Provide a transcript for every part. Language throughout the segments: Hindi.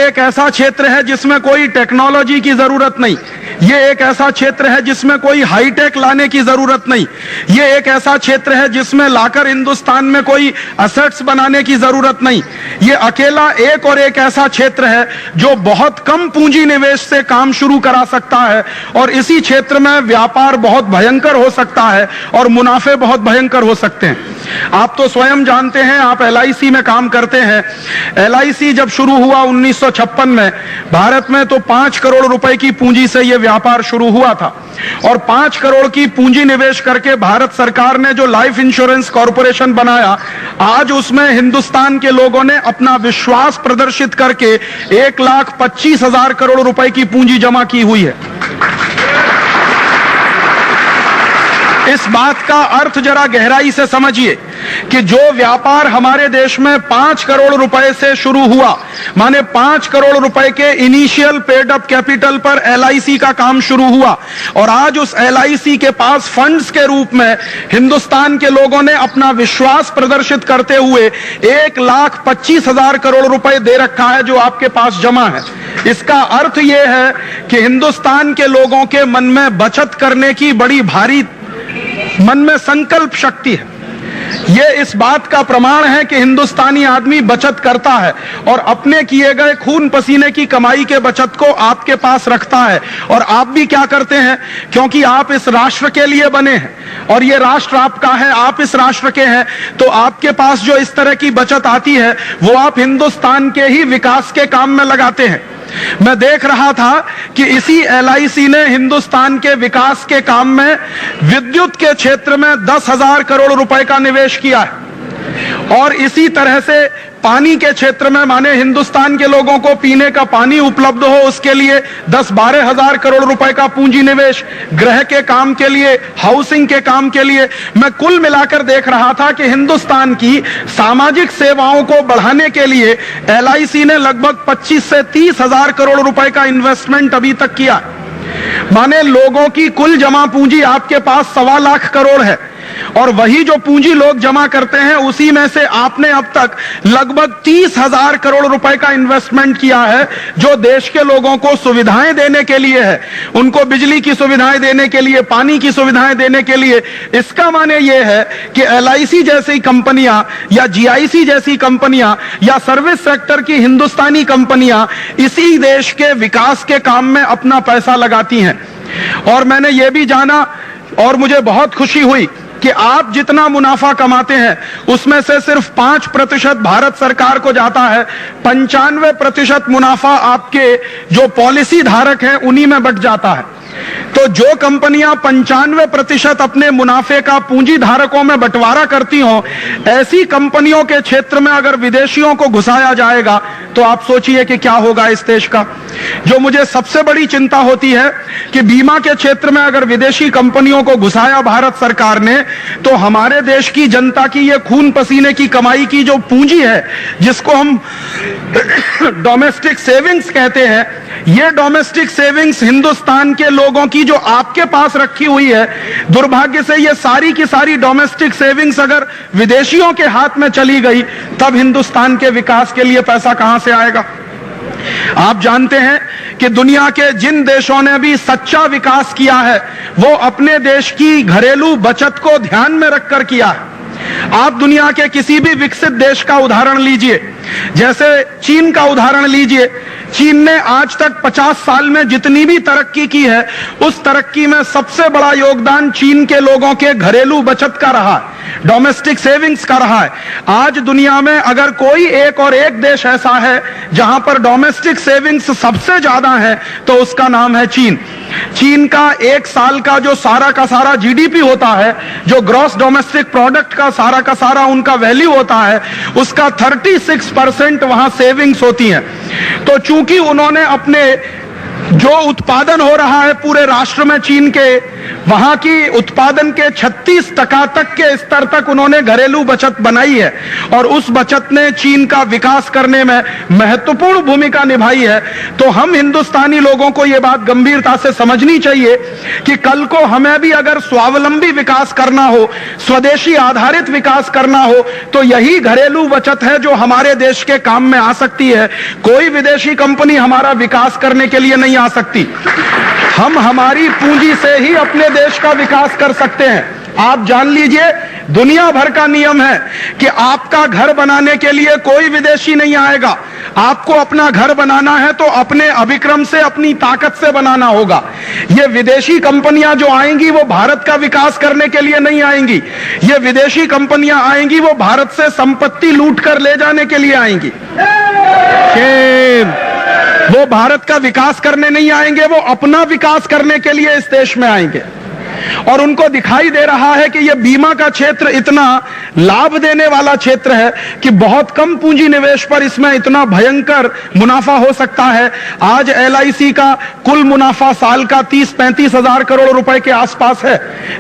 एक ऐसा क्षेत्र है जिसमें कोई टेक्नोलॉजी की जरूरत नहीं, ये एक ऐसा क्षेत्र है जिसमें कोई हाईटेक लाने की जरूरत नहीं, ये एक ऐसा क्षेत्र है जिसमें लाकर हिंदुस्तान में कोई असेट्स बनाने की जरूरत नहीं। ये अकेला एक और एक ऐसा क्षेत्र है जो बहुत कम पूंजी निवेश से काम शुरू करा सकता है, और इसी क्षेत्र में व्यापार बहुत भयंकर हो सकता है और मुनाफे बहुत भयंकर हो सकते हैं। आप तो स्वयं जानते हैं, आप LIC में काम करते हैं। LIC जब शुरू हुआ 1956 में भारत में, तो 5 करोड़ रुपए की पूंजी से यह व्यापार शुरू हुआ था, और 5 करोड़ की पूंजी निवेश करके भारत सरकार ने जो लाइफ इंश्योरेंस कॉर्पोरेशन बनाया, आज उसमें हिंदुस्तान के लोगों ने अपना विश्वास प्रदर्शित करके 1,25,000 करोड़ रुपए की पूंजी जमा की हुई है। इस बात का अर्थ जरा गहराई से समझिए कि जो व्यापार हमारे देश में 5 करोड़ रुपए से शुरू हुआ, माने 5 करोड़ रुपए के इनिशियल पेड अप कैपिटल पर LIC का काम शुरू हुआ, और आज उस LIC के पास फंड्स के रूप में हिंदुस्तान के लोगों ने अपना विश्वास प्रदर्शित करते हुए 1,25,000 करोड़ रुपए दे रखा है जो आपके पास जमा है। इसका अर्थ यह है कि हिंदुस्तान के लोगों के मन में बचत करने की बड़ी भारी मन में संकल्प शक्ति है। यह इस बात का प्रमाण है कि हिंदुस्तानी आदमी बचत करता है और अपने किए गए खून पसीने की कमाई के बचत को आपके पास रखता है। और आप भी क्या करते हैं, क्योंकि आप इस राष्ट्र के लिए बने हैं और ये राष्ट्र आपका है, आप इस राष्ट्र के हैं, तो आपके पास जो इस तरह की बचत आती है वो आप हिंदुस्तान के ही विकास के काम में लगाते हैं। मैं देख रहा था कि इसी LIC ने हिंदुस्तान के विकास के काम में विद्युत के क्षेत्र में 10,000 करोड़ रुपए का निवेश किया है, और इसी तरह से पानी के क्षेत्र में, माने हिंदुस्तान के लोगों को पीने का पानी उपलब्ध हो उसके लिए 10-12 हजार करोड़ रुपए का पूंजी निवेश, गृह के काम के लिए, हाउसिंग के काम के लिए। मैं कुल मिलाकर देख रहा था कि हिंदुस्तान की सामाजिक सेवाओं को बढ़ाने के लिए LIC ने लगभग 25 से 30 हजार करोड़ रुपए का इन्वेस्टमेंट अभी तक किया। माने लोगों की कुल जमा पूंजी आपके पास 1.25 लाख करोड़ है, और वही जो पूंजी लोग जमा करते हैं उसी में से आपने अब तक लगभग 30,000 करोड़ रुपए का इन्वेस्टमेंट किया है, जो देश के लोगों को सुविधाएं देने के लिए है, उनको बिजली की सुविधाएं देने के लिए, पानी की सुविधाएं देने के लिए। इसका माने यह है कि LIC जैसी कंपनियां या GIC जैसी कंपनियां या सर्विस सेक्टर की हिंदुस्तानी कंपनियां इसी देश के विकास के काम में अपना पैसा लगाती हैं। और मैंने यह भी जाना और मुझे बहुत खुशी हुई कि आप जितना मुनाफा कमाते हैं उसमें से सिर्फ 5% भारत सरकार को जाता है, 95% मुनाफा आपके जो पॉलिसी धारक हैं उन्हीं में बट जाता है। तो जो कंपनियां 95% अपने मुनाफे का पूंजी धारकों में बंटवारा करती हों, ऐसी कंपनियों के क्षेत्र में अगर विदेशियों को घुसाया जाएगा तो आप सोचिए कि क्या होगा इस देश का। जो मुझे सबसे बड़ी चिंता होती है कि बीमा के क्षेत्र में अगर विदेशी कंपनियों को घुसाया भारत सरकार ने, तो हमारे देश की जनता की ये खून पसीने की कमाई की जो पूंजी है, जिसको हम डोमेस्टिक सेविंग्स कहते हैं, ये डोमेस्टिक सेविंग्स हिंदुस्तान के लोगों की जो आपके पास रखी हुई है, दुर्भाग्य से ये सारी की सारी डोमेस्टिक सेविंग्स अगर विदेशियों के हाथ में चली गई, तब हिंदुस्तान के विकास के लिए पैसा कहां से आएगा। आप जानते हैं कि दुनिया के जिन देशों ने भी सच्चा विकास किया है वो अपने देश की घरेलू बचत को ध्यान में रखकर किया है। आप दुनिया के किसी भी विकसित देश का उदाहरण लीजिए, जैसे चीन का उदाहरण लीजिए। चीन ने आज तक 50 साल में जितनी भी तरक्की की है, उस तरक्की में सबसे बड़ा योगदान चीन के लोगों के घरेलू बचत का रहा है, डोमेस्टिक सेविंग्स का रहा है। आज दुनिया में अगर कोई एक और एक देश ऐसा है जहां पर डोमेस्टिक सेविंग्स सबसे ज्यादा है, तो उसका नाम है चीन। चीन का एक साल का जो सारा का सारा GDP होता है, जो ग्रॉस डोमेस्टिक प्रोडक्ट का सारा उनका वैल्यू होता है, उसका 36% वहां सेविंग्स होती हैं। तो चूंकि उन्होंने अपने जो उत्पादन हो रहा है पूरे राष्ट्र में चीन के, वहां की उत्पादन के 36% तक के स्तर तक उन्होंने घरेलू बचत बनाई है और उस बचत ने चीन का विकास करने में महत्वपूर्ण भूमिका निभाई है। तो हम हिंदुस्तानी लोगों को यह बात गंभीरता से समझनी चाहिए कि कल को हमें भी अगर स्वावलंबी विकास करना हो, स्वदेशी आधारित विकास करना हो, तो यही घरेलू बचत है जो हमारे देश के काम में आ सकती है। कोई विदेशी कंपनी हमारा विकास करने के लिए नहीं आ सकती। हम हमारी पूंजी से ही अपने देश का विकास कर सकते हैं। आप जान लीजिए, दुनिया भर का नियम है कि आपका घर बनाने के लिए कोई विदेशी नहीं आएगा। आपको अपना घर बनाना है तो अपने अभिक्रम से, अपनी ताकत से बनाना होगा। ये विदेशी कंपनियां जो आएंगी वो भारत का विकास करने के लिए नहीं आएंगी। ये विदेशी कंपनियां आएंगी वो भारत से संपत्ति लूट कर ले जाने के लिए आएंगी। वो भारत का विकास करने नहीं आएंगे, वो अपना विकास करने के लिए इस देश में आएंगे। और उनको दिखाई दे रहा है कि यह बीमा का क्षेत्र इतना लाभ देने वाला क्षेत्र है कि बहुत कम पूंजी निवेश पर इसमें इतना भयंकर मुनाफा हो सकता है। आज LIC का कुल मुनाफा साल का 30-35 हजार करोड़ रुपए के आसपास है।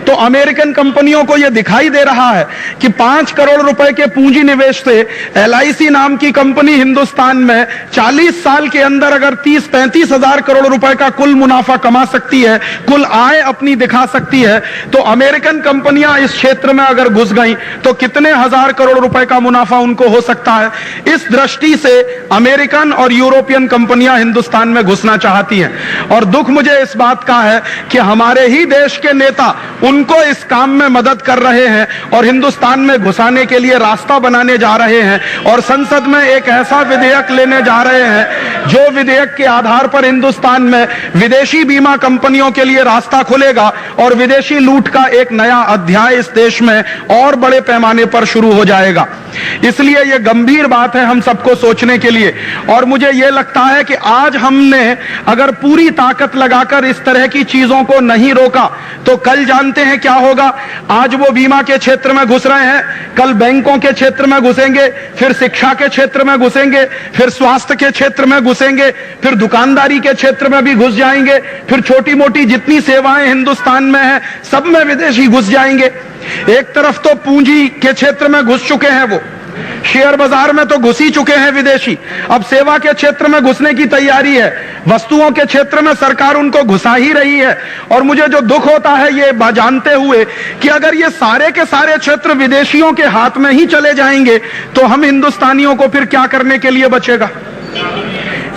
तो अमेरिकन कंपनियों को यह दिखाई दे रहा है कि 5 करोड़ रुपए के पूंजी निवेश से LIC नाम की कंपनी हिंदुस्तान में 40 साल के अंदर अगर 30-35 हजार करोड़ रुपए का कुल मुनाफा कमा सकती है, कुल आय अपनी दिखा सकती है, तो अमेरिकन कंपनियां इस क्षेत्र में अगर घुस गई तो कितने हजार करोड़ रुपए का मुनाफा उनको हो सकता है। इस दृष्टि से अमेरिकन और यूरोपियन कंपनियां हिंदुस्तान में घुसना चाहती हैं और दुख मुझे इस बात का है कि हमारे ही देश के नेता उनको इस काम में मदद कर रहे हैं और हिंदुस्तान में घुसाने के लिए रास्ता बनाने जा रहे हैं और संसद में एक ऐसा विधेयक लेने जा रहे हैं जो विधेयक के आधार पर हिंदुस्तान में विदेशी बीमा कंपनियों के लिए रास्ता खुलेगा और विदेशी लूट का एक नया अध्याय इस देश में और बड़े पैमाने पर शुरू हो जाएगा। इसलिए यह गंभीर बात है हम सबको सोचने के लिए। और मुझे यह लगता है कि आज हमने अगर पूरी ताकत लगाकर इस तरह की चीजों को नहीं रोका तो कल जानते हैं क्या होगा। आज वो बीमा के क्षेत्र में घुस रहे हैं, कल बैंकों के क्षेत्र में घुसेंगे, फिर शिक्षा के क्षेत्र में घुसेंगे, फिर स्वास्थ्य के क्षेत्र में घुसेंगे, फिर दुकानदारी के क्षेत्र में भी घुस जाएंगे, फिर छोटी मोटी जितनी सेवाएं हिंदुस्तान में है सब में विदेशी घुस जाएंगे। एक तरफ तो पूंजी के क्षेत्र में घुस चुके हैं, वो शेयर बाजार में तो घुस ही चुके हैं विदेशी, अब सेवा के क्षेत्र में घुसने की तैयारी है, वस्तुओं के क्षेत्र में सरकार उनको घुसा ही रही है। और मुझे जो दुख होता है ये जानते हुए कि अगर ये सारे के सारे क्षेत्र विदेशियों के हाथ में ही चले जाएंगे तो हम हिंदुस्तानियों को फिर क्या करने के लिए बचेगा।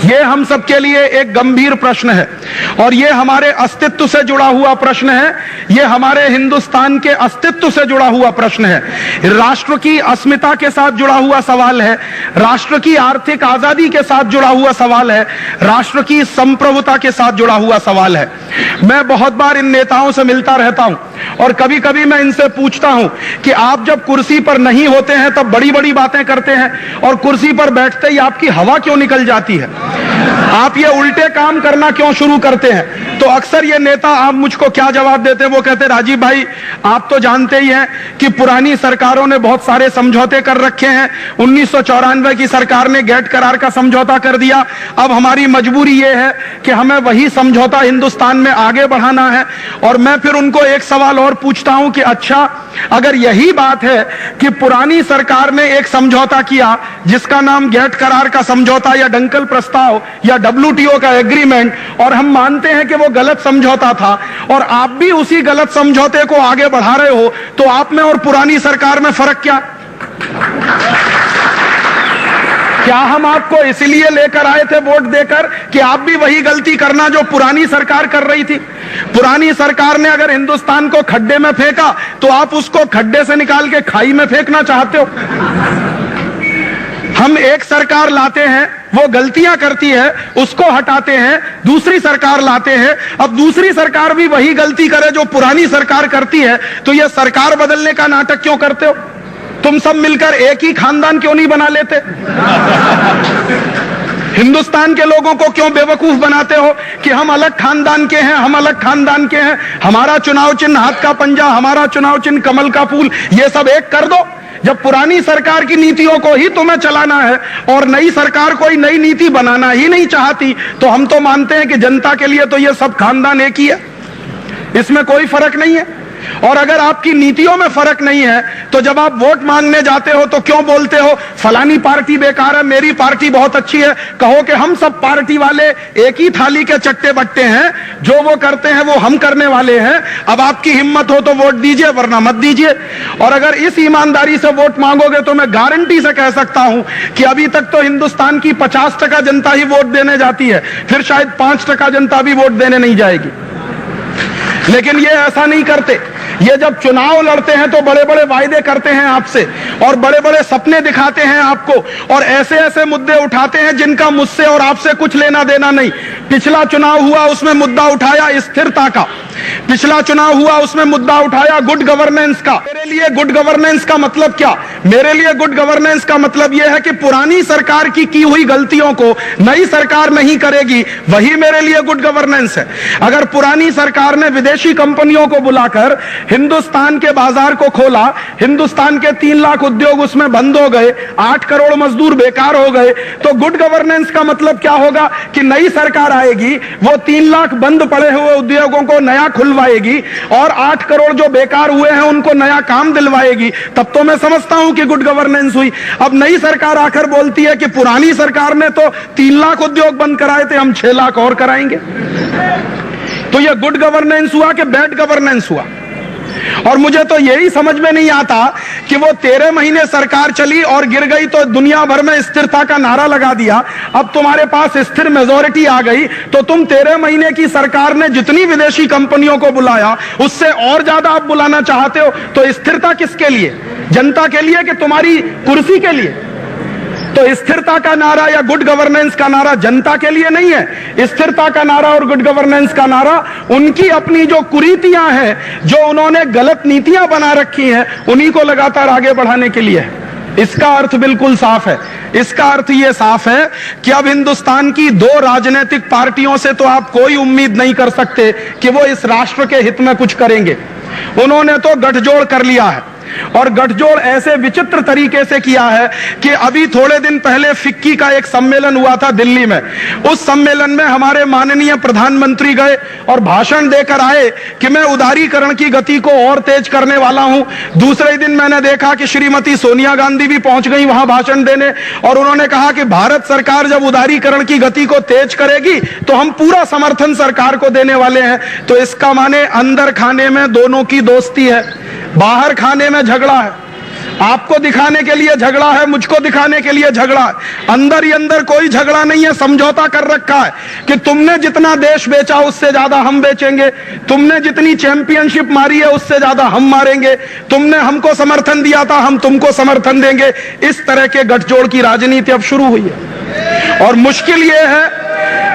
ये हम सबके लिए एक गंभीर प्रश्न है और ये हमारे अस्तित्व से जुड़ा हुआ प्रश्न है, ये हमारे हिंदुस्तान के अस्तित्व से जुड़ा हुआ प्रश्न है, राष्ट्र की अस्मिता के साथ जुड़ा हुआ सवाल है, राष्ट्र की आर्थिक आजादी के साथ जुड़ा हुआ सवाल है, राष्ट्र की संप्रभुता के साथ जुड़ा हुआ सवाल है। मैं बहुत बार इन नेताओं से मिलता रहता हूं और कभी कभी मैं इनसे पूछता हूं कि आप जब कुर्सी पर नहीं होते हैं तब बड़ी बड़ी बातें करते हैं और कुर्सी पर बैठते ही आपकी हवा क्यों निकल जाती है, आप ये उल्टे काम करना क्यों शुरू करते हैं। तो अक्सर ये नेता आप मुझको क्या जवाब देते हैं, वो कहते हैं राजीव भाई आप तो जानते ही हैं कि पुरानी सरकारों ने बहुत सारे समझौते कर रखे हैं, 1994 की सरकार ने गेट करार का समझौता कर दिया, अब हमारी मजबूरी ये है कि हमें वही समझौता हिंदुस्तान में आगे बढ़ाना है। और मैं फिर उनको एक सवाल और पूछता हूं कि अच्छा अगर यही बात है कि पुरानी सरकार ने एक समझौता किया जिसका नाम गेट करार का समझौता या डंकल प्रस्ताव या WTO का एग्रीमेंट, और हम मानते हैं कि वो गलत समझौता था और आप भी उसी गलत समझौते को आगे बढ़ा रहे हो, तो आप में और पुरानी सरकार में फर्क क्या? क्या हम आपको इसलिए लेकर आए थे वोट देकर कि आप भी वही गलती करना जो पुरानी सरकार कर रही थी? पुरानी सरकार ने अगर हिंदुस्तान को खड्डे में फेंका तो आप उसको खड्डे से निकाल के खाई में फेंकना चाहते हो। हम एक सरकार लाते हैं, वो गलतियां करती है, उसको हटाते हैं, दूसरी सरकार लाते हैं, अब दूसरी सरकार भी वही गलती करे जो पुरानी सरकार करती है, तो ये सरकार बदलने का नाटक क्यों करते हो? तुम सब मिलकर एक ही खानदान क्यों नहीं बना लेते? हिंदुस्तान के लोगों को क्यों बेवकूफ बनाते हो कि हम अलग खानदान के हैं, हम अलग खानदान के हैं, हमारा चुनाव चिन्ह हाथ का पंजा, हमारा चुनाव चिन्ह कमल का फूल, ये सब एक कर दो। जब पुरानी सरकार की नीतियों को ही तुम्हें चलाना है और नई सरकार कोई नई नीति बनाना ही नहीं चाहती, तो हम तो मानते हैं कि जनता के लिए तो ये सब खानदान एक ही है, इसमें कोई फर्क नहीं है। और अगर आपकी नीतियों में फर्क नहीं है तो जब आप वोट मांगने जाते हो तो क्यों बोलते हो फलानी पार्टी बेकार है, मेरी पार्टी बहुत अच्छी है? कहो कि हम सब पार्टी वाले एक ही थाली के चट्टे बट्टे हैं, जो वो करते हैं वो हम करने वाले हैं। अब आपकी हिम्मत हो तो वोट दीजिए, वरना मत दीजिए। और अगर इस ईमानदारी से वोट मांगोगे तो मैं गारंटी से कह सकता हूं कि अभी तक तो हिंदुस्तान की 50% जनता ही वोट देने जाती है, फिर शायद 5% जनता भी वोट देने नहीं जाएगी। लेकिन ये ऐसा नहीं करते। ये जब चुनाव लड़ते हैं तो बड़े बड़े वायदे करते हैं आपसे और बड़े बड़े सपने दिखाते हैं आपको, और ऐसे ऐसे मुद्दे उठाते हैं जिनका मुझसे और आपसे कुछ लेना देना नहीं। पिछला चुनाव हुआ, उसमें मुद्दा उठाया स्थिरता का। पिछला चुनाव हुआ, उसमें मुद्दा उठाया गुड गवर्नेंस का। मेरे लिए गुड गवर्नेंस का मतलब क्या? मेरे लिए गुड गवर्नेंस का मतलब यह है कि पुरानी सरकार की हुई गलतियों को नई सरकार नहीं करेगी, वही मेरे लिए गुड गवर्नेंस है। अगर पुरानी सरकार ने विदेशी कंपनियों को बुलाकर हिंदुस्तान के बाजार को खोला, हिंदुस्तान के 3 लाख उद्योग उसमें बंद हो गए, 8 करोड़ मजदूर बेकार हो गए, तो गुड गवर्नेंस का मतलब क्या होगा कि नई सरकार आएगी, वो 3 लाख बंद पड़े हुए उद्योगों को नया खुलवाएगी और 8 करोड़ जो बेकार हुए हैं उनको नया काम दिलवाएगी। तब तो मैं समझता हूं कि गुड गवर्नेंस हुई। अब नई सरकार आकर बोलती है कि पुरानी सरकार ने तो 3 लाख उद्योग बंद कराए थे, हम 6 लाख और कराएंगे। तो यह गुड गवर्नेंस हुआ कि बैड गवर्नेंस हुआ? और मुझे तो यही समझ में नहीं आता कि वो 13 महीने सरकार चली और गिर गई तो दुनिया भर में स्थिरता का नारा लगा दिया। अब तुम्हारे पास स्थिर मेजॉरिटी आ गई तो तुम 13 महीने की सरकार ने जितनी विदेशी कंपनियों को बुलाया उससे और ज्यादा आप बुलाना चाहते हो। तो स्थिरता किसके लिए? जनता के लिए कि तुम्हारी कुर्सी के लिए? तो स्थिरता का नारा या गुड गवर्नेंस का नारा जनता के लिए नहीं है। स्थिरता का नारा और गुड गवर्नेंस का नारा उनकी अपनी जो कुरीतियां हैं, जो उन्होंने गलत नीतियां बना रखी हैं, उन्हीं को लगातार आगे बढ़ाने के लिए है। इसका अर्थ बिल्कुल साफ है। इसका अर्थ यह साफ है कि अब हिंदुस्तान की 2 राजनीतिक पार्टियों से तो आप कोई उम्मीद नहीं कर सकते कि वो इस राष्ट्र के हित में कुछ करेंगे। उन्होंने तो गठजोड़ कर लिया है, और गठजोड़ ऐसे विचित्र तरीके से किया है कि अभी थोड़े दिन पहले फिक्की का एक सम्मेलन हुआ था दिल्ली में। उस सम्मेलन में हमारे माननीय प्रधानमंत्री गए और भाषण देकर आए कि मैं उदारीकरण की गति को और तेज करने वाला हूं। दूसरे दिन मैंने देखा कि श्रीमती सोनिया गांधी भी पहुंच गई वहां भाषण देने, और उन्होंने कहा कि भारत सरकार जब उदारीकरण की गति को तेज करेगी तो हम पूरा समर्थन सरकार को देने वाले हैं। तो इसका माने अंदर खाने में दोनों की दोस्ती है, बाहर खाने में झगड़ा है। आपको दिखाने के लिए झगड़ा है, मुझको दिखाने के लिए झगड़ा है। अंदर ही अंदर कोई झगड़ा नहीं है, समझौता कर रखा है कि तुमने जितना देश बेचा उससे ज्यादा हम बेचेंगे, तुमने जितनी चैंपियनशिप मारी है उससे ज्यादा हम मारेंगे, तुमने हमको समर्थन दिया था हम तुमको समर्थन देंगे। इस तरह के गठजोड़ की राजनीति अब शुरू हुई है। और मुश्किल यह है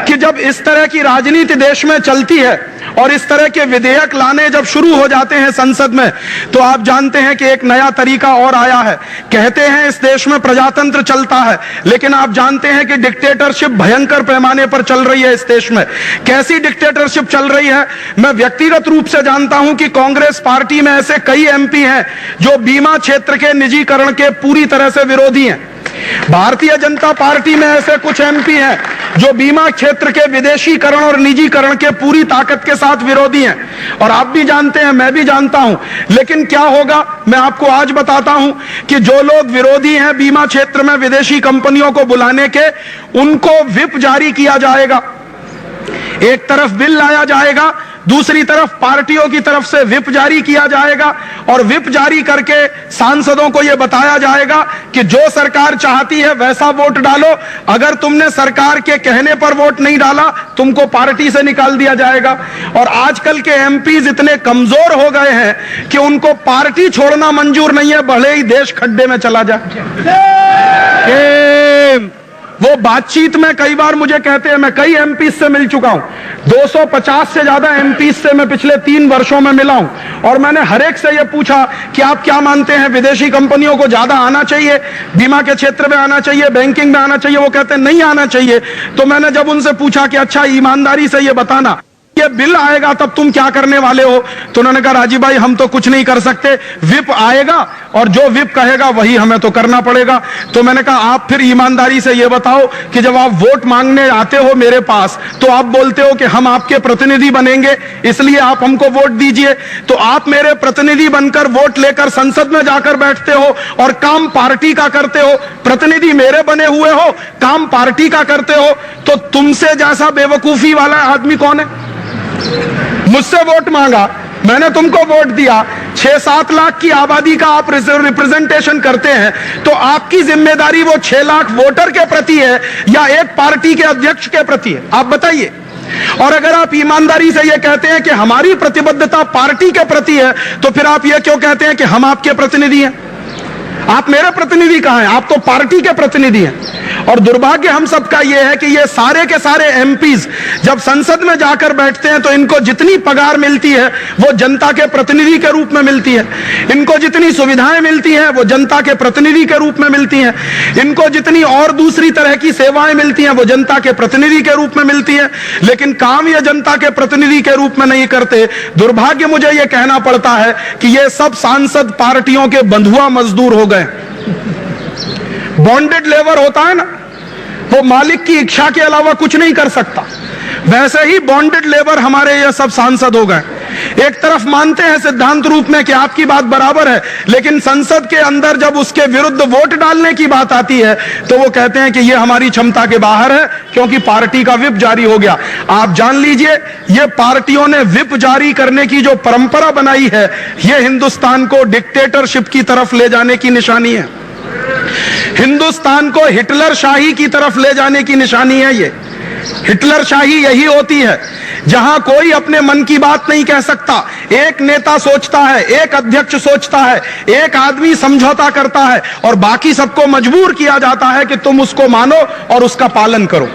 कि जब इस तरह की राजनीति देश में चलती है और इस तरह के विधेयक लाने जब शुरू हो जाते हैं संसद में, तो आप जानते हैं कि एक नया तरीका और आया है। कहते हैं इस देश में प्रजातंत्र चलता है, लेकिन आप जानते हैं कि डिक्टेटरशिप भयंकर पैमाने पर चल रही है इस देश में। कैसी डिक्टेटरशिप चल रही है? मैं व्यक्तिगत रूप से जानता हूं कि कांग्रेस पार्टी में ऐसे कई एमपी हैं जो बीमा क्षेत्र के निजीकरण के पूरी तरह से विरोधी हैं। भारतीय जनता पार्टी में ऐसे कुछ एमपी हैं जो बीमा क्षेत्र के विदेशीकरण और निजीकरण के पूरी ताकत के साथ विरोधी हैं। और आप भी जानते हैं, मैं भी जानता हूं। लेकिन क्या होगा मैं आपको आज बताता हूं कि जो लोग विरोधी हैं बीमा क्षेत्र में विदेशी कंपनियों को बुलाने के, उनको व्हिप जारी किया जाएगा। एक तरफ बिल लाया जाएगा, दूसरी तरफ पार्टियों की तरफ से व्हिप जारी किया जाएगा, और व्हिप जारी करके सांसदों को यह बताया जाएगा कि जो सरकार चाहती है वैसा वोट डालो। अगर तुमने सरकार के कहने पर वोट नहीं डाला, तुमको पार्टी से निकाल दिया जाएगा। और आजकल के एमपीज इतने कमजोर हो गए हैं कि उनको पार्टी छोड़ना मंजूर नहीं है, भले ही देश खड्डे में चला जाए। वो बातचीत में कई बार मुझे कहते हैं, मैं कई एमपी से मिल चुका हूं, 250 से ज्यादा एमपी से मैं पिछले 3 वर्षों में मिला हूं, और मैंने हर एक से यह पूछा कि आप क्या मानते हैं विदेशी कंपनियों को ज्यादा आना चाहिए, बीमा के क्षेत्र में आना चाहिए, बैंकिंग में आना चाहिए? वो कहते हैं नहीं आना चाहिए। तो मैंने जब उनसे पूछा कि अच्छा ईमानदारी से ये बताना, ये बिल आएगा तब तुम क्या करने वाले हो? तो उन्होंने कहा राजीव भाई हम तो कुछ नहीं कर सकते, विप आएगा और जो विप कहेगा वही हमें तो करना पड़ेगा। तो मैंने कहा आप फिर ईमानदारी से ये बताओ कि जब आप वोट मांगने आते हो मेरे पास तो आप बोलते हो कि हम आपके प्रतिनिधि बनेंगे इसलिए आप हमको वोट दीजिए, तो आप मेरे प्रतिनिधि बनकर वोट लेकर संसद में जाकर बैठते हो और काम पार्टी का करते हो, प्रतिनिधि मेरे बने हुए हो, काम पार्टी का करते हो, तो तुमसे जैसा बेवकूफी वाला आदमी कौन है? मुझसे वोट मांगा, मैंने तुमको वोट दिया, 6-7 लाख की आबादी का आप रिप्रेजेंटेशन करते हैं, तो आपकी जिम्मेदारी वो 6 लाख वोटर के प्रति है या एक पार्टी के अध्यक्ष के प्रति है? आप बताइए। और अगर आप ईमानदारी से ये कहते हैं कि हमारी प्रतिबद्धता पार्टी के प्रति है, तो फिर आप ये क्यों कहते हैं कि हम आपके प्रतिनिधि हैं? आप मेरे प्रतिनिधि कहां हैं? आप तो पार्टी के प्रतिनिधि हैं। और दुर्भाग्य हम सबका यह है कि ये सारे के सारे एमपीज जब संसद में जाकर बैठते हैं तो इनको जितनी पगार मिलती है वो जनता के प्रतिनिधि के रूप में मिलती है, इनको जितनी सुविधाएं मिलती हैं वो जनता के प्रतिनिधि के रूप में मिलती हैं, इनको जितनी और दूसरी तरह की सेवाएं मिलती हैं वो जनता के प्रतिनिधि के रूप में मिलती है, लेकिन काम ये जनता के प्रतिनिधि के रूप में नहीं करते। दुर्भाग्य मुझे ये कहना पड़ता है कि ये सब सांसद पार्टियों के बंधुआ मजदूर हो गए। बॉन्डेड लेबर होता है ना, वो मालिक की इच्छा के अलावा कुछ नहीं कर सकता, वैसे ही बॉन्डेड लेबर हमारे ये सब सांसद हो गए। एक तरफ मानते हैं सिद्धांत रूप में कि आपकी बात बराबर है, लेकिन संसद के अंदर जब उसके विरुद्ध वोट डालने की बात आती है तो वो कहते हैं कि ये हमारी क्षमता के बाहर है क्योंकि पार्टी का विप जारी हो गया। आप जान लीजिए ये पार्टियों ने विप जारी करने की जो परंपरा बनाई है ये हिंदुस्तान को डिक्टेटरशिप की तरफ ले जाने की निशानी है, हिंदुस्तान को हिटलर शाही की तरफ ले जाने की निशानी है। ये हिटलर शाही यही होती है जहां कोई अपने मन की बात नहीं कह सकता, एक नेता सोचता है, एक अध्यक्ष सोचता है, एक आदमी समझौता करता है और बाकी सबको मजबूर किया जाता है कि तुम उसको मानो और उसका पालन करो।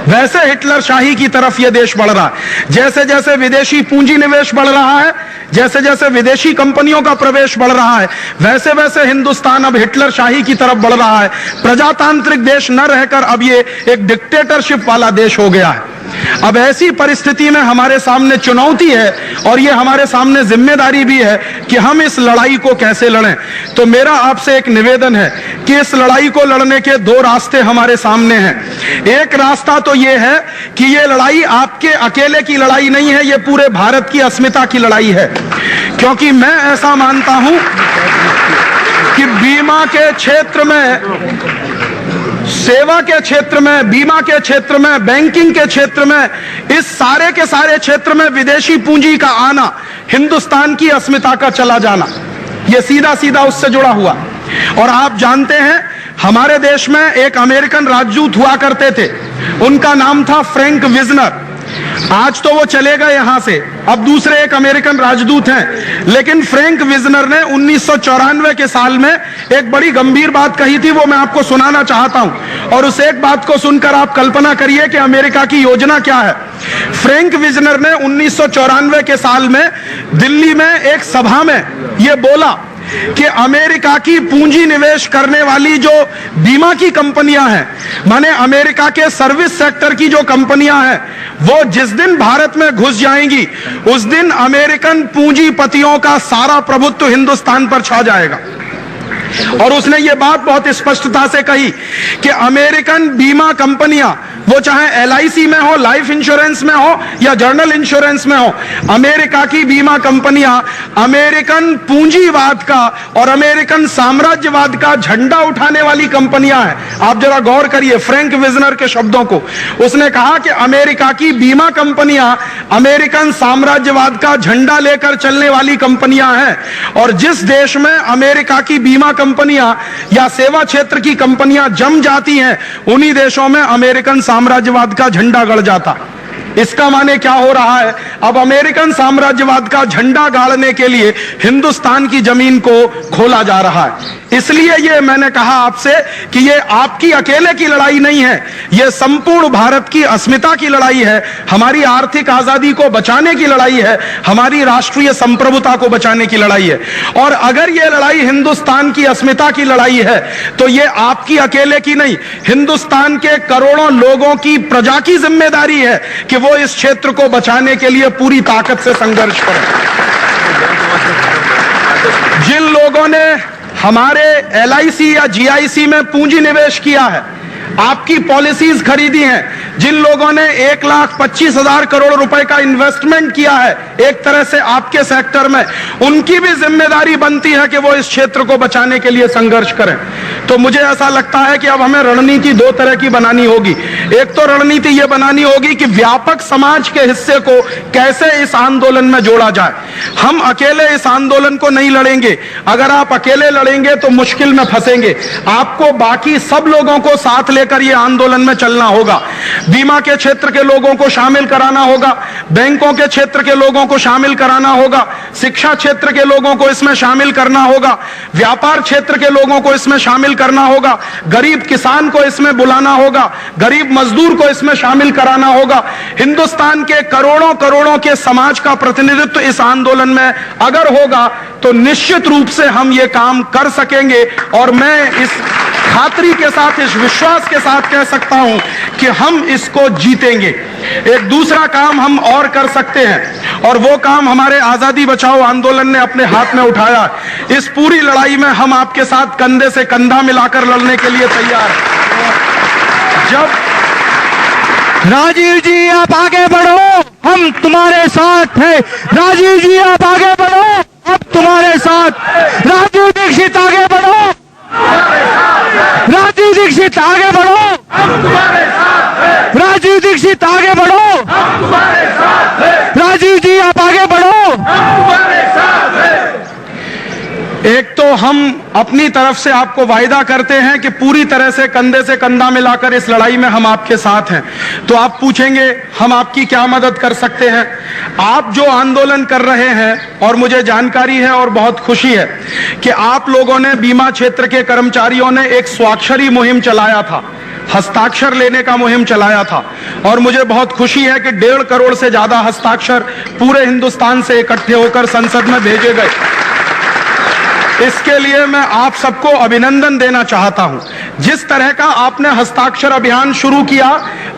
वैसे हिटलर शाही की तरफ यह देश बढ़ रहा है। जैसे जैसे विदेशी पूंजी निवेश बढ़ रहा है, जैसे जैसे विदेशी कंपनियों का प्रवेश बढ़ रहा है, वैसे वैसे हिंदुस्तान अब हिटलर शाही की तरफ बढ़ रहा है। प्रजातांत्रिक देश न रहकर अब ये एक डिक्टेटरशिप वाला देश हो गया है। अब ऐसी परिस्थिति में हमारे सामने चुनौती है और ये हमारे सामने जिम्मेदारी भी है कि हम इस लड़ाई को कैसे लड़ें। तो मेरा आपसे एक निवेदन है कि इस लड़ाई को लड़ने के 2 रास्ते हमारे सामने हैं। एक रास्ता तो ये है कि ये लड़ाई आपके अकेले की लड़ाई नहीं है, ये पूरे भारत की अस्मिता की लड़ाई है, क्योंकि मैं ऐसा मानता हूं कि बीमा के क्षेत्र में, सेवा के क्षेत्र में, बीमा के क्षेत्र में, बैंकिंग के क्षेत्र में, इस सारे के सारे क्षेत्र में विदेशी पूंजी का आना हिंदुस्तान की अस्मिता का चला जाना, यह सीधा सीधा उससे जुड़ा हुआ। और आप जानते हैं हमारे देश में एक अमेरिकन राजदूत हुआ करते थे, उनका नाम था फ्रैंक विजनर। आज तो वो चले गए यहां से, अब दूसरे एक अमेरिकन राजदूत हैं, लेकिन फ्रैंक विजनर ने 1994 के साल में एक बड़ी गंभीर बात कही थी, वो मैं आपको सुनाना चाहता हूं और उस एक बात को सुनकर आप कल्पना करिए कि अमेरिका की योजना क्या है। फ्रैंक विजनर ने 1994 के साल में दिल्ली में एक सभा में यह बोला कि अमेरिका की पूंजी निवेश करने वाली जो बीमा की कंपनियां हैं, माने अमेरिका के सर्विस सेक्टर की जो कंपनियां हैं, वो जिस दिन भारत में घुस जाएंगी उस दिन अमेरिकन पूंजीपतियों का सारा प्रभुत्व हिंदुस्तान पर छा जाएगा। और उसने ये बात बहुत स्पष्टता से कही कि अमेरिकन बीमा कंपनियां, वो चाहे LIC में हो, लाइफ इंश्योरेंस में हो या जनरल इंश्योरेंस में हो, अमेरिका की बीमा कंपनियां अमेरिकन पूंजीवाद का और अमेरिकन साम्राज्यवाद का झंडा उठाने वाली कंपनियां हैं। आप जरा गौर करिए फ्रैंक विजनर के शब्दों को। उसने कहा कि अमेरिका की बीमा कंपनियां अमेरिकन साम्राज्यवाद का झंडा लेकर चलने वाली कंपनियां हैं, और जिस देश में अमेरिका की बीमा कंपनियां या सेवा क्षेत्र की कंपनियां जम जाती हैं, उन्हीं देशों में अमेरिकन साम्राज्यवाद का झंडा गड़ जाता। इसका माने क्या हो रहा है? अब अमेरिकन साम्राज्यवाद का झंडा गाड़ने के लिए हिंदुस्तान की जमीन को खोला जा रहा है। इसलिए ये मैंने कहा आपसे कि ये आपकी अकेले की लड़ाई नहीं है, ये संपूर्ण भारत की अस्मिता की लड़ाई है, हमारी आर्थिक आजादी को बचाने की लड़ाई है, हमारी राष्ट्रीय संप्रभुता को बचाने की लड़ाई है। और अगर ये लड़ाई हिंदुस्तान की अस्मिता की लड़ाई है तो ये आपकी अकेले की नहीं, हिंदुस्तान के करोड़ों लोगों की, प्रजा की जिम्मेदारी है कि वो इस क्षेत्र को बचाने के लिए पूरी ताकत से संघर्ष करें। जिन लोगों ने हमारे LIC या GIC में पूंजी निवेश किया है, आपकी पॉलिसीज खरीदी हैं, जिन लोगों ने 1,25,000 करोड़ रुपए का इन्वेस्टमेंट किया है एक तरह से आपके सेक्टर में, उनकी भी जिम्मेदारी बनती है कि वो इस क्षेत्र को बचाने के लिए संघर्ष करें। तो मुझे ऐसा लगता है कि अब हमें रणनीति दो तरह की बनानी होगी। एक तो रणनीति ये बनानी होगी कि व्यापक समाज के हिस्से को कैसे इस आंदोलन में जोड़ा जाए। हम अकेले इस आंदोलन को नहीं लड़ेंगे। अगर आप अकेले लड़ेंगे तो मुश्किल में फंसेंगे। आपको बाकी सब लोगों को साथ लेकर ये आंदोलन में चलना होगा। बीमा के क्षेत्र के लोगों को शामिल कराना होगा, बैंकों के क्षेत्र के लोगों को शामिल कराना होगा, शिक्षा क्षेत्र के लोगों को इसमें शामिल करना होगा, व्यापार क्षेत्र के लोगों को इसमें शामिल करना होगा, गरीब किसान को इसमें बुलाना होगा, गरीब मजदूर को इसमें शामिल कराना होगा। हिंदुस्तान के करोड़ों करोड़ों के समाज का प्रतिनिधित्व इस आंदोलन में अगर होगा तो निश्चित रूप से हम ये काम कर सकेंगे। और मैं इस खातरी के साथ, इस विश्वास के साथ कह सकता हूं कि हम इसको जीतेंगे। एक दूसरा काम हम और कर सकते हैं और वो काम हमारे आजादी बचाओ आंदोलन ने अपने हाथ में उठाया। इस पूरी लड़ाई में हम आपके साथ कंधे से कंधा मिलाकर लड़ने के लिए तैयार हैं। जब राजीव जी आप आगे बढ़ो, हम तुम्हारे साथ हैं। राजीव जी आप आगे बढ़ो, हम तुम्हारे साथ। राजीव दीक्षित आगे बढ़ो, राजीव दीक्षित आगे बढ़ो, राजीव दीक्षित आगे बढ़ो, राजीव जी आप आगे बढ़ो। एक तो हम अपनी तरफ से आपको वायदा करते हैं कि पूरी तरह से कंधे से कंधा मिलाकर इस लड़ाई में हम आपके साथ हैं। तो आप पूछेंगे हम आपकी क्या मदद कर सकते हैं। आप जो आंदोलन कर रहे हैं, और मुझे जानकारी है और बहुत खुशी है कि आप लोगों ने, बीमा क्षेत्र के कर्मचारियों ने एक स्वाक्षरी मुहिम चलाया था, हस्ताक्षर लेने का मुहिम चलाया था। और मुझे बहुत खुशी है कि 1.5 करोड़ से ज्यादा हस्ताक्षर पूरे हिंदुस्तान से इकट्ठे होकर संसद में भेजे गए। इसके लिए मैं आप सबको अभिनंदन देना चाहता हूं। जिस तरह का आपने हस्ताक्षर अभियान शुरू किया,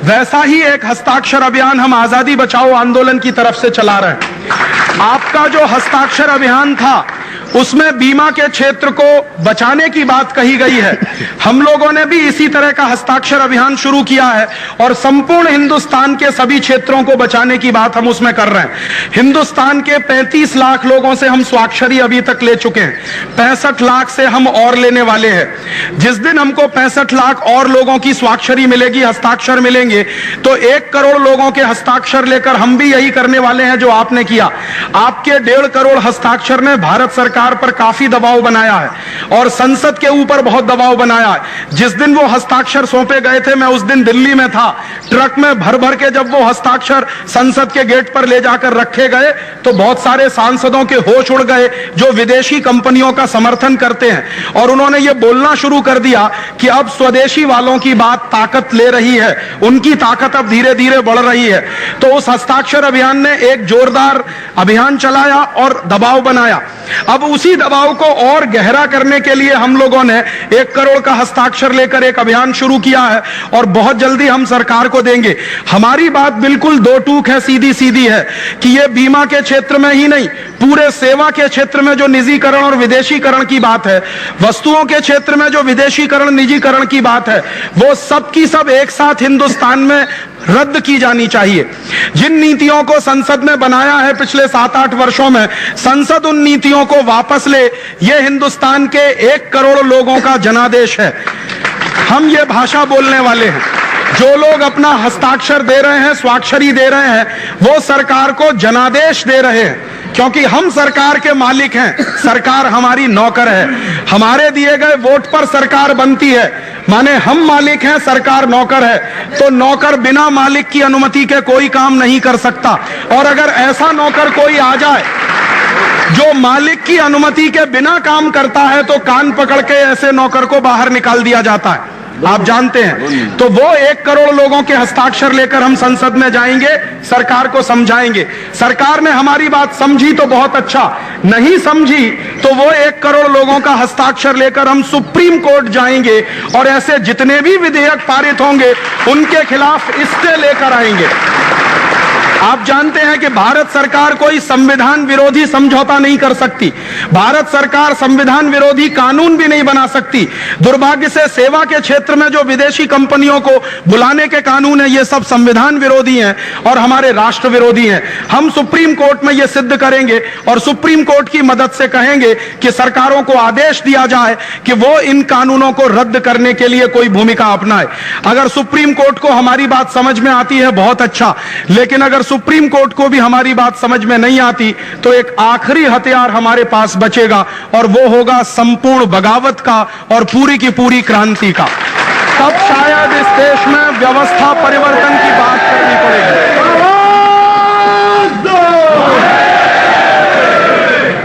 वैसा ही एक हस्ताक्षर अभियान हम आजादी बचाओ आंदोलन की तरफ से चला रहे हैं। आपका जो हस्ताक्षर अभियान था उसमें बीमा के क्षेत्र को बचाने की बात कही गई है। हम लोगों ने भी इसी तरह का हस्ताक्षर अभियान शुरू किया है और संपूर्ण हिंदुस्तान के सभी क्षेत्रों को बचाने की बात हम उसमें कर रहे हैं। हिंदुस्तान के 35 लाख लोगों से हम स्वाक्षरी अभी तक ले चुके हैं, 65 लाख से हम और लेने वाले हैं। जिस दिन हमको 65 लाख और लोगों की स्वाक्षरी मिलेगी, हस्ताक्षर मिलेंगे, तो 1 करोड़ लोगों के हस्ताक्षर लेकर हम भी यही करने वाले हैं जो आपने किया। आपके 1.5 करोड़ हस्ताक्षर ने भारत सरकार पर काफी दबाव बनाया है और संसद के ऊपर बहुत दबाव बनाया है। जिस दिन वो हस्ताक्षर सौंपे गए थे, मैं उस दिन दिल्ली में था। ट्रक में भर भर के जब वो हस्ताक्षर संसद के गेट पर ले जाकर रखे गए तो बहुत सारे सांसदों के होश उड़ गए जो विदेशी कंपनियों का समर्थन करते हैं, और उन्होंने ये बोलना शुरू कर दिया कि अब स्वदेशी वालों की बात ताकत ले रही है, उनकी ताकत अब धीरे धीरे बढ़ रही है। तो उस हस्ताक्षर अभियान ने एक जोरदार अभियान चलाया और दबाव बनाया। अब उसी दबाव को और गहरा करने के लिए हम लोगों ने 1 करोड़ का हस्ताक्षर लेकर एक अभियान शुरू किया है और बहुत जल्दी हम सरकार को देंगे। हमारी बात बिल्कुल दो टूक है, सीधी सीधी है कि ये बीमा के क्षेत्र में ही नहीं, पूरे सेवा के क्षेत्र में जो निजीकरण और विदेशीकरण की बात है, वस्तुओं के क्षेत्र में जो विदेशीकरण निजीकरण की बात है, वो सब की सब एक साथ हिंदुस्तान में रद्द की जानी चाहिए। जिन नीतियों को संसद में बनाया है पिछले 7-8 वर्षों में, संसद उन नीतियों को वापस ले। ये हिंदुस्तान के 1 करोड़ लोगों का जनादेश है। हम ये भाषा बोलने वाले हैं। जो लोग अपना हस्ताक्षर दे रहे हैं, स्वाक्षरी दे रहे हैं, वो सरकार को जनादेश दे रहे हैं, क्योंकि हम सरकार के मालिक हैं, सरकार हमारी नौकर है। हमारे दिए गए वोट पर सरकार बनती है, माने हम मालिक हैं, सरकार नौकर है। तो नौकर बिना मालिक की अनुमति के कोई काम नहीं कर सकता। और अगर ऐसा नौकर कोई आ जाए जो मालिक की अनुमति के बिना काम करता है, तो कान पकड़ के ऐसे नौकर को बाहर निकाल दिया जाता है, आप जानते हैं। तो वो 1 करोड़ लोगों के हस्ताक्षर लेकर हम संसद में जाएंगे, सरकार को समझाएंगे। सरकार ने हमारी बात समझी तो बहुत अच्छा, नहीं समझी तो वो 1 करोड़ लोगों का हस्ताक्षर लेकर हम सुप्रीम कोर्ट जाएंगे और ऐसे जितने भी विधेयक पारित होंगे उनके खिलाफ स्टे लेकर आएंगे। आप जानते हैं कि भारत सरकार कोई संविधान विरोधी समझौता नहीं कर सकती। भारत सरकार संविधान विरोधी कानून भी नहीं बना सकती। दुर्भाग्य से सेवा के क्षेत्र में जो विदेशी कंपनियों को बुलाने के कानून है, ये सब संविधान विरोधी हैं और हमारे राष्ट्र विरोधी हैं। हम सुप्रीम कोर्ट में ये सिद्ध करेंगे और सुप्रीम कोर्ट की मदद से कहेंगे कि सरकारों को आदेश दिया जाए कि वो इन कानूनों को रद्द करने के लिए कोई भूमिका अपनाए। अगर सुप्रीम कोर्ट को हमारी बात समझ में आती है, बहुत अच्छा, लेकिन अगर सुप्रीम कोर्ट को भी हमारी बात समझ में नहीं आती तो एक आखिरी हथियार हमारे पास बचेगा और वो होगा संपूर्ण बगावत का और पूरी की पूरी क्रांति का। तब शायद इस देश में व्यवस्था परिवर्तन की बात करनी पड़ेगी।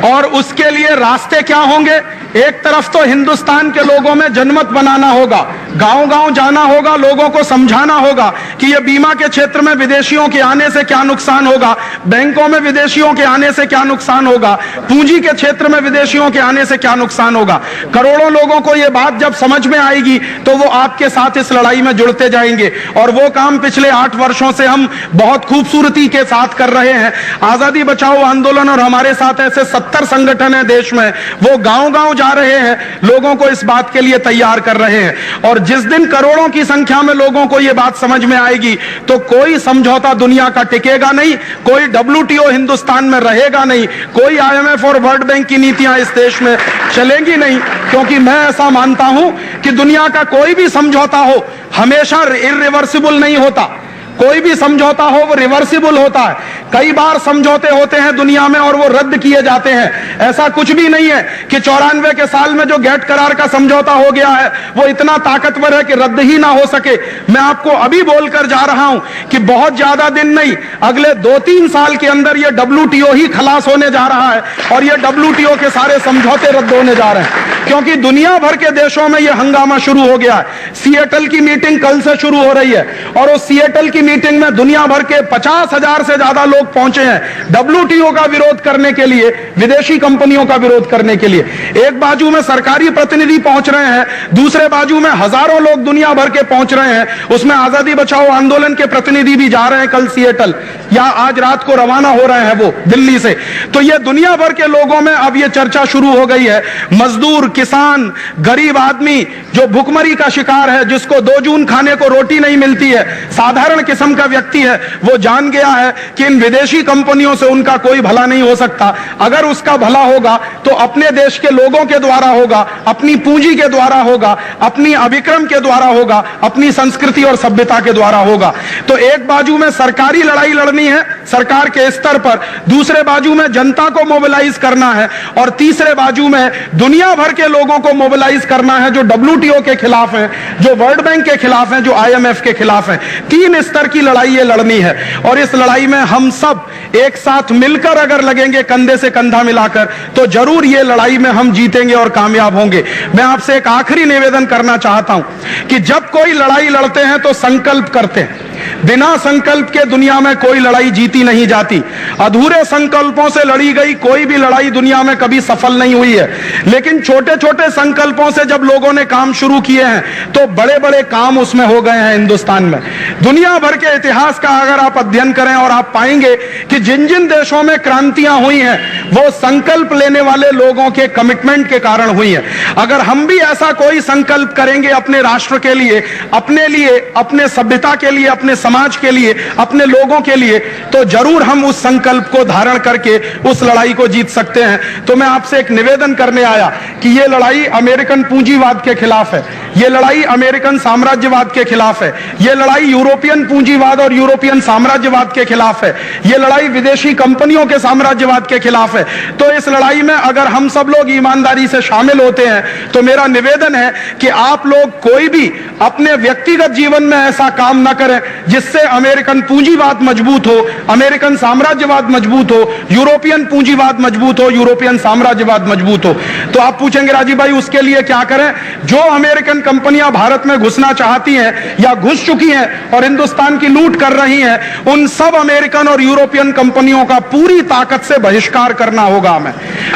और उसके लिए रास्ते क्या होंगे? एक तरफ तो हिंदुस्तान के लोगों में जनमत बनाना होगा, गांव-गांव जाना होगा, लोगों को समझाना होगा कि ये बीमा के क्षेत्र में विदेशियों के आने से क्या नुकसान होगा, बैंकों में विदेशियों के आने से क्या नुकसान होगा, पूंजी के क्षेत्र में विदेशियों के आने से क्या नुकसान होगा। करोड़ों लोगों को ये बात जब समझ में आएगी तो वो आपके साथ इस लड़ाई में जुड़ते जाएंगे। और वो काम पिछले 8 वर्षों से हम बहुत खूबसूरती के साथ कर रहे हैं। आजादी बचाओ आंदोलन और हमारे साथ ऐसे 70 संगठन है देश में, वो गांव-गांव जा रहे हैं, लोगों को इस बात के लिए तैयार कर रहे हैं। और जिस दिन करोड़ों की संख्या में लोगों को यह बात समझ में आएगी तो कोई समझौता दुनिया का टिकेगा नहीं, कोई WTO हिंदुस्तान में रहेगा नहीं, कोई IMF और वर्ल्ड बैंक की नीतियां इस देश में चलेंगी नहीं। क्योंकि मैं ऐसा मानता हूं कि दुनिया का कोई भी समझौता हो हमेशा इरिवर्सिबल नहीं होता। कोई भी समझौता हो वो रिवर्सिबल होता है। कई बार समझौते होते हैं दुनिया में और वो रद्द किए जाते हैं। ऐसा कुछ भी नहीं है कि 94 के साल में जो गेट करार का समझौता हो गया है वो इतना ताकतवर है कि रद्द ही ना हो सके। मैं आपको अभी बोलकर जा रहा हूं कि बहुत ज्यादा दिन नहीं, अगले 2-3 साल के अंदर ये WTO ही खलास होने जा रहा है और ये WTO के सारे समझौते रद्द होने जा रहे हैं। क्योंकि दुनिया भर के देशों में यह हंगामा शुरू हो गया है। सिएटल की मीटिंग कल से शुरू हो रही है और उस सिएटल की मीटिंग में दुनिया भर के 50,000 से ज्यादा लोग पहुंचे हैं WTO का विरोध करने के लिए, विदेशी कंपनियों का विरोध करने के लिए। एक बाजू में सरकारी प्रतिनिधि पहुंच रहे हैं, दूसरे बाजू में हजारों लोग दुनिया भर के पहुंच रहे हैं। उसमें आजादी बचाओ आंदोलन के प्रतिनिधि भी जा रहे हैं कल सिएटल, या आज रात को रवाना हो रहे हैं वो दिल्ली से। तो ये दुनिया भर के लोगों में अब ये चर्चा शुरू हो गई है। मजदूर, किसान, गरीब आदमी जो भुखमरी का शिकार है, जिसको 2 जून खाने को रोटी नहीं मिलती है, साधारण किस्म का व्यक्ति है, वो जान गया है कि इन विदेशी कंपनियों से उनका कोई भला नहीं हो सकता। अगर उसका भला होगा तो अपने देश के लोगों के द्वारा होगा, अपनी पूंजी के द्वारा होगा, अपनी अभिक्रम के द्वारा होगा, अपनी संस्कृति और सभ्यता के द्वारा होगा। तो एक बाजू में सरकारी लड़ाई लड़नी है सरकार के स्तर पर, दूसरे बाजू में जनता को मोबिलाइज करना है और तीसरे बाजू में दुनिया भर के लोगों को मोबिलाइज करना है जो WTO के खिलाफ हैं, जो वर्ल्ड बैंक के खिलाफ हैं, जो IMF के खिलाफ हैं। 3 स्तर की लड़ाई ये लड़नी है और इस लड़ाई में हम सब एक साथ मिलकर अगर लगेंगे, कंधे से कंधा मिलाकर, तो जरूर ये लड़ाई में हम जीतेंगे और कामयाब होंगे। मैं आपसे एक आखिरी निवेदन करना चाहता हूं कि जब कोई लड़ाई लड़ते हैं तो संकल्प करते हैं। बिना संकल्प के दुनिया में कोई लड़ाई जीती नहीं जाती। अधूरे संकल्पों से लड़ी गई कोई भी लड़ाई दुनिया में कभी सफल नहीं हुई है। लेकिन छोटे छोटे संकल्पों से जब लोगों ने काम शुरू किए हैं तो बड़े बड़े काम उसमें हो गए हैं हिंदुस्तान में। दुनिया भर के इतिहास का अगर आप अध्ययन करें और आप पाएंगे कि जिन जिन देशों में क्रांतियां हुई हैं वो संकल्प लेने वाले लोगों के कमिटमेंट के कारण हुई है। अगर हम भी ऐसा कोई संकल्प करेंगे अपने राष्ट्र के लिए, अपने सभ्यता के लिए, अपने समाज के लिए, अपने लोगों के लिए, तो जरूर हम उस संकल्प को धारण करके उस लड़ाई को जीत सकते हैं। तो मैं आपसे एक निवेदन करने आया कि ये लड़ाई अमेरिकन पूंजीवाद के खिलाफ है, ये लड़ाई अमेरिकन साम्राज्यवाद के खिलाफ है, ये लड़ाई यूरोपियन पूंजीवाद और यूरोपियन साम्राज्यवाद के खिलाफ है, ये लड़ाई विदेशी कंपनियों के साम्राज्यवाद के खिलाफ है। तो इस लड़ाई में अगर हम सब लोग ईमानदारी से शामिल होते हैं तो मेरा निवेदन है कि आप लोग कोई भी अपने व्यक्तिगत जीवन में ऐसा काम ना करें जिससे अमेरिकन पूंजीवाद मजबूत हो, अमेरिकन साम्राज्यवाद मजबूत हो, यूरोपियन पूंजीवाद मजबूत हो, यूरोपियन साम्राज्यवाद मजबूत हो। तो आप पूछेंगे राजीव भाई उसके लिए क्या करें? जो अमेरिकन कंपनियां भारत में घुसना चाहती हैं या घुस चुकी हैं और हिंदुस्तान की लूट कर रही हैं, उन सब अमेरिकन और यूरोपियन कंपनियों का पूरी ताकत से बहिष्कार करना होगा। हमें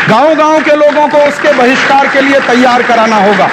गांव-गांव के लोगों को उसके बहिष्कार के लिए तैयार कराना होगा।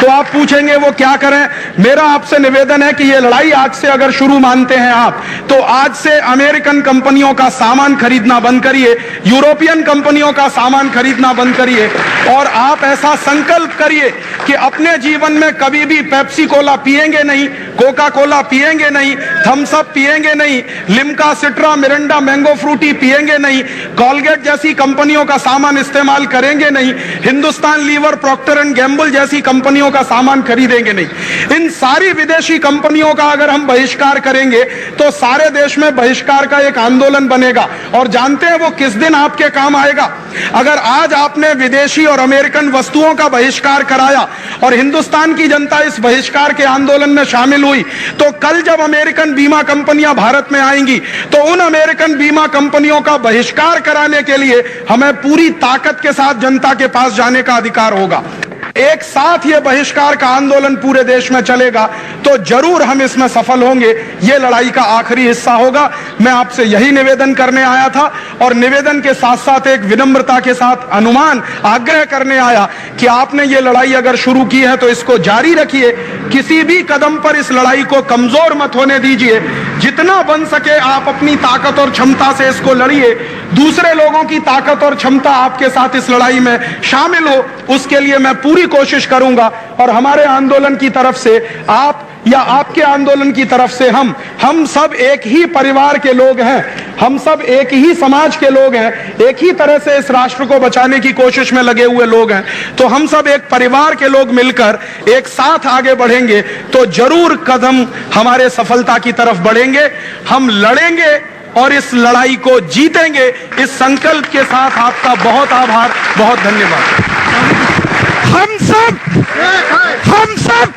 तो आप पूछेंगे वो क्या करें। मेरा आपसे निवेदन है कि ये लड़ाई आज से अगर शुरू मानते हैं आप, तो आज से अमेरिकन कंपनियों का सामान खरीदना बंद करिए, यूरोपियन कंपनियों का सामान खरीदना बंद करिए, और आप ऐसा संकल्प करिए कि अपने जीवन में कभी भी पेप्सी कोला पिएंगे नहीं, कोका कोला पिएंगे नहीं, थम्स अप पिएंगे नहीं, लिम्का, सिट्रा, मिरिंडा, मैंगो फ्रूटी पिएंगे नहीं, कॉलगेट जैसी कंपनियों का सामान इस्तेमाल करेंगे नहीं, Hindustan lever, Procter and Gamble जैसी कंपनियों का सामान खरीदेंगे नहीं। इन सारी विदेशी कंपनियों का अगर हम बहिष्कार करेंगे तो सारे देश में बहिष्कार का एक आंदोलन बनेगा। और जानते हैं वो किस दिन आपके काम आएगा? अगर आज आपने विदेशी और अमेरिकन वस्तुओं का बहिष्कार कराया और हिंदुस्तान की जनता इस बहिष्कार के आंदोलन में शामिल हुई, तो कल जब अमेरिकन बीमा कंपनियां भारत में आएंगी तो उन अमेरिकन बीमा कंपनियों का बहिष्कार कराने के लिए हमें पूरी ताकत के साथ जनता के पास जाने का अधिकार होगा। एक साथ ये बहिष्कार का आंदोलन पूरे देश में चलेगा तो जरूर हम इसमें सफल होंगे। ये लड़ाई का आखिरी हिस्सा होगा। मैं आपसे यही निवेदन करने आया था और निवेदन के साथ साथ एक विनम्रता के साथ अनुमान आग्रह करने आया कि आपने ये लड़ाई अगर शुरू की है तो इसको जारी रखिए, किसी भी कदम पर इस लड़ाई को कमजोर मत होने दीजिए। जितना बन सके आप अपनी ताकत और क्षमता से इसको लड़िए। दूसरे लोगों की ताकत और क्षमता आपके साथ इस लड़ाई में शामिल हो, उसके लिए मैं पूरी कोशिश करूंगा। और हमारे आंदोलन की तरफ से आप या आपके आंदोलन की तरफ से हम सब एक ही परिवार के लोग हैं, हम सब एक ही समाज के लोग हैं, एक ही तरह से इस राष्ट्र को बचाने की कोशिश में लगे हुए लोग हैं। तो हम सब एक परिवार के लोग मिलकर एक साथ आगे बढ़ेंगे तो जरूर कदम हमारे सफलता की तरफ बढ़ेंगे। हम लड़ेंगे और इस लड़ाई को जीतेंगे। इस संकल्प के साथ आपका बहुत आभार, बहुत धन्यवाद। हम सब